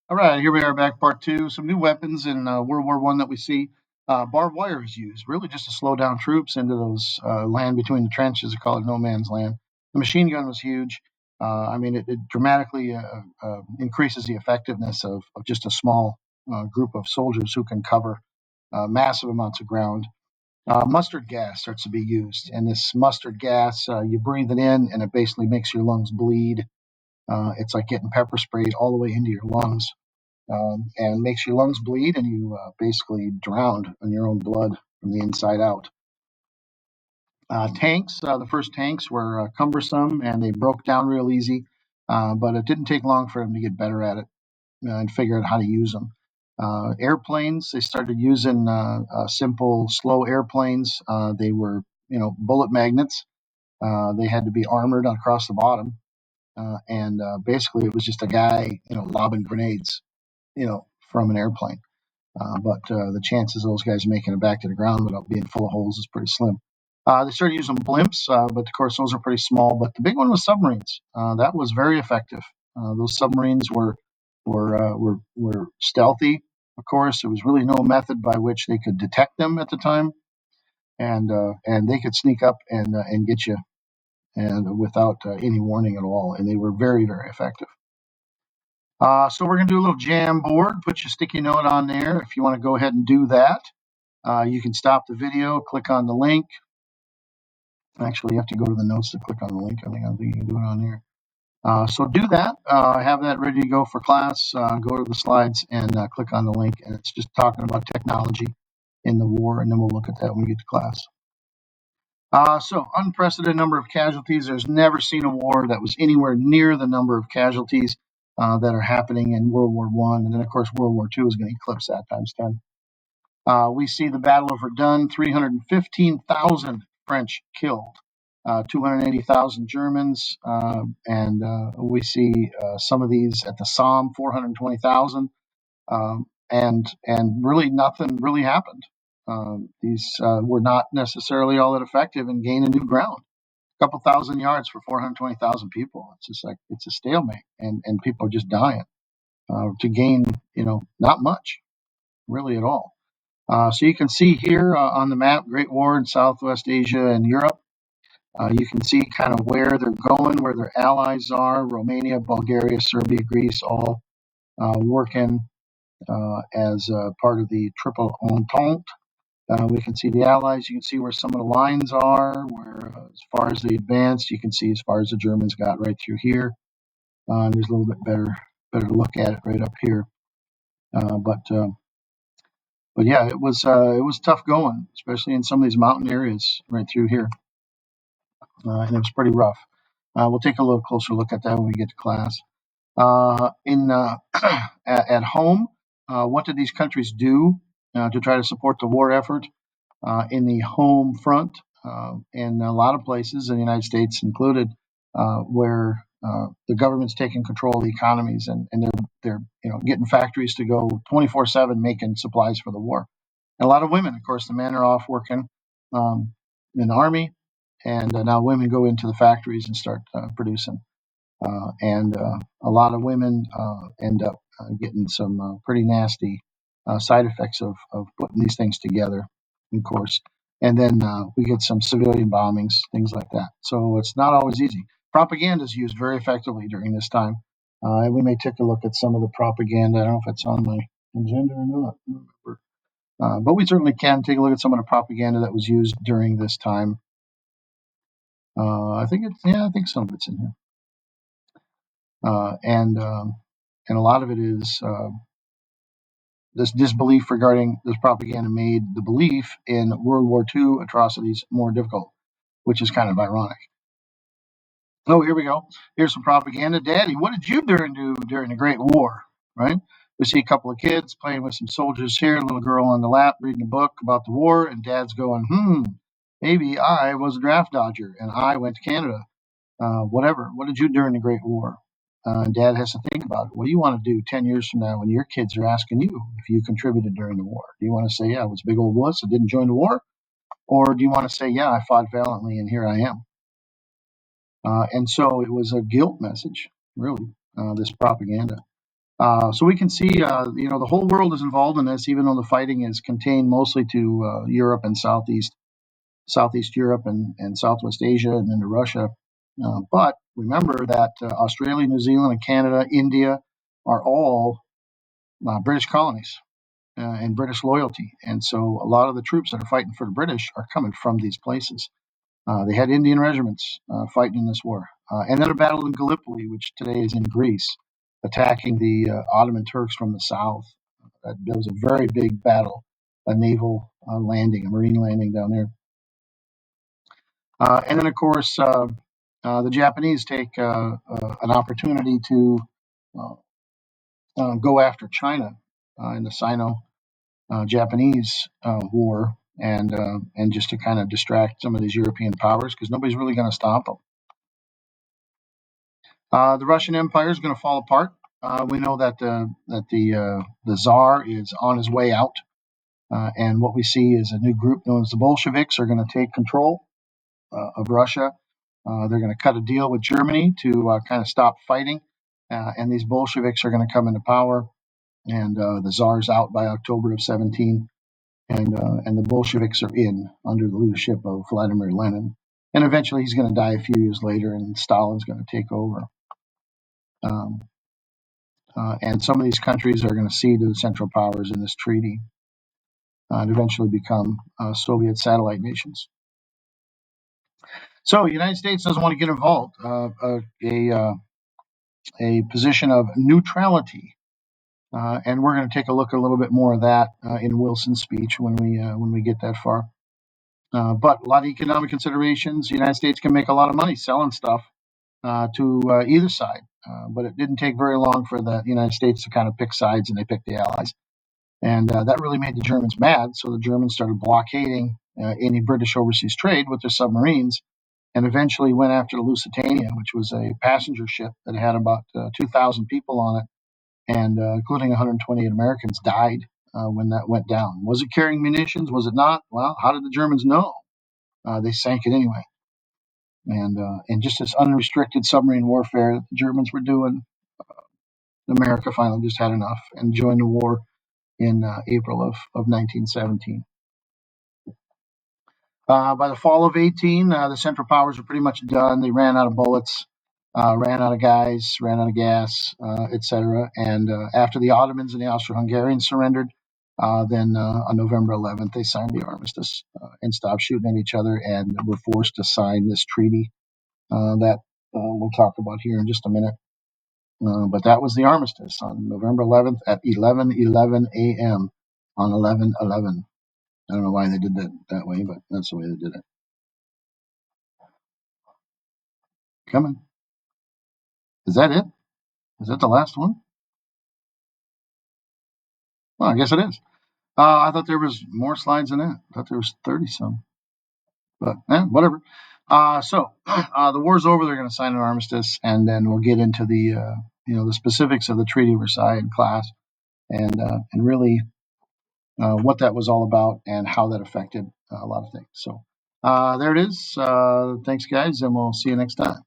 All right, here we are back, part two. Some new weapons in World War I that we see. Barbed wire is used, really just to slow down troops into those land between the trenches. They call it no man's land. The machine gun was huge. It dramatically increases the effectiveness of just a small group of soldiers who can cover massive amounts of ground. Mustard gas starts to be used, and this mustard gas, you breathe it in, and it basically makes your lungs bleed. It's like getting pepper sprayed all the way into your lungs, and makes your lungs bleed, and you basically drown in your own blood from the inside out. Tanks, the first tanks were cumbersome and they broke down real easy, but it didn't take long for them to get better at it and figure out how to use them. Airplanes, they started using simple, slow airplanes. They were, bullet magnets. They had to be armored across the bottom, and basically it was just a guy, lobbing grenades, from an airplane. But the chances of those guys making it back to the ground without being full of holes is pretty slim. They started using blimps, but of course those are pretty small. But the big one was submarines. That was very effective. Those submarines were stealthy. Of course, there was really no method by which they could detect them at the time, and they could sneak up and get you, and without any warning at all. And they were very, very effective. So we're going to do a little jam board. Put your sticky note on there if you want to go ahead and do that. You can stop the video, click on the link. Actually, you have to go to the notes to click on the link. I think you can do it on here. So do that. Have that ready to go for class. Go to the slides and click on the link. And it's just talking about technology in the war, and then we'll look at that when we get to class. So unprecedented number of casualties. There's never seen a war that was anywhere near the number of casualties that are happening in World War One, and then of course World War Two is going to eclipse that times 10. We see the Battle of Verdun, 315,000 French killed, 280,000 Germans, and we see some of these at the Somme, 420,000, and really nothing really happened. These were not necessarily all that effective in gaining new ground. A couple thousand yards for 420,000 people. It's just like it's a stalemate, and people are just dying to gain, not much really at all. So you can see here on the map, Great War in Southwest Asia and Europe. You can see kind of where they're going, where their allies are: Romania, Bulgaria, Serbia, Greece, all working as part of the Triple Entente. We can see the allies. You can see where some of the lines are, where as far as they advanced, you can see as far as the Germans got right through here. There's a little bit better look at it right up here. But yeah, it was tough going, especially in some of these mountain areas right through here, and it was pretty rough. We'll take a little closer look at that when we get to class. In at home, what did these countries do to try to support the war effort in the home front? In a lot of places, in the United States included, where the government's taking control of the economies, and they're getting factories to go 24/7 making supplies for the war. And a lot of women, of course, the men are off working in the army, and now women go into the factories and start producing. And a lot of women end up getting some pretty nasty side effects of putting these things together, of course. And then we get some civilian bombings, things like that. So it's not always easy. Propaganda is used very effectively during this time. And we may take a look at some of the propaganda. I don't know if it's on my agenda or not. I don't remember. But we certainly can take a look at some of the propaganda that was used during this time. I think some of it's in here. And a lot of it is this disbelief regarding this propaganda made the belief in World War II atrocities more difficult, which is kind of ironic. Oh, here we go. Here's some propaganda. Daddy, what did you do during the Great War? Right? We see a couple of kids playing with some soldiers here, a little girl on the lap reading a book about the war, and dad's going, maybe I was a draft dodger and I went to Canada. Whatever. What did you do during the Great War? Dad has to think about it. What do you want to do 10 years from now when your kids are asking you if you contributed during the war? Do you want to say, yeah, I was a big old wuss that didn't join the war? Or do you want to say, yeah, I fought valiantly and here I am? And so it was a guilt message, really, this propaganda. So we can see, the whole world is involved in this, even though the fighting is contained mostly to Europe and Southeast Europe and Southwest Asia and into Russia. But remember that Australia, New Zealand, and Canada, India are all British colonies and British loyalty. And so a lot of the troops that are fighting for the British are coming from these places. They had Indian regiments fighting in this war. And then a battle in Gallipoli, which today is in Greece, attacking the Ottoman Turks from the south. That was a very big battle, a naval landing, a marine landing down there. And then, of course, the Japanese take an opportunity to go after China in the Sino-Japanese war, and just to kind of distract some of these European powers, because nobody's really going to stop them. The Russian Empire is going to fall apart. We know that the Tsar is on his way out, and what we see is a new group known as the Bolsheviks are going to take control of Russia. They're going to cut a deal with Germany to kind of stop fighting, and these Bolsheviks are going to come into power. And the Tsar's out by October of 17, and the Bolsheviks are in under the leadership of Vladimir Lenin. And eventually, he's going to die a few years later, and Stalin's going to take over. Um, and some of these countries are going to cede to the Central Powers in this treaty and eventually become Soviet satellite nations. So the United States doesn't want to get involved. A position of neutrality, and we're going to take a look a little bit more of that in Wilson's speech when we get that far. But a lot of economic considerations. The United States can make a lot of money selling stuff to either side, but it didn't take very long for the United States to kind of pick sides, and they picked the Allies. And that really made the Germans mad. So the Germans started blockading any British overseas trade with their submarines, and eventually went after the Lusitania, which was a passenger ship that had about 2,000 people on it, and including 128 Americans died when that went down. Was it carrying munitions? Was it not? Well, how did the Germans know? They sank it anyway. And just this unrestricted submarine warfare that the Germans were doing, America finally just had enough and joined the war in April of 1917. By the fall of 18, the Central Powers were pretty much done. They ran out of bullets, ran out of guys, ran out of gas, etc. And after the Ottomans and the Austro-Hungarians surrendered, then on November 11th, they signed the armistice and stopped shooting at each other, and were forced to sign this treaty that we'll talk about here in just a minute. But that was the armistice on November 11th at 11:11 a.m. on 11/11. I don't know why they did that way, but that's the way they did it. Coming. Is that it? Is that the last one? Well, I guess it is. I thought there was more slides than that. I thought there was 30 some, but whatever. So the war's over. They're going to sign an armistice, and then we'll get into the specifics of the Treaty of Versailles in class, and really what that was all about and how that affected a lot of things. So there it is. Thanks, guys, and we'll see you next time.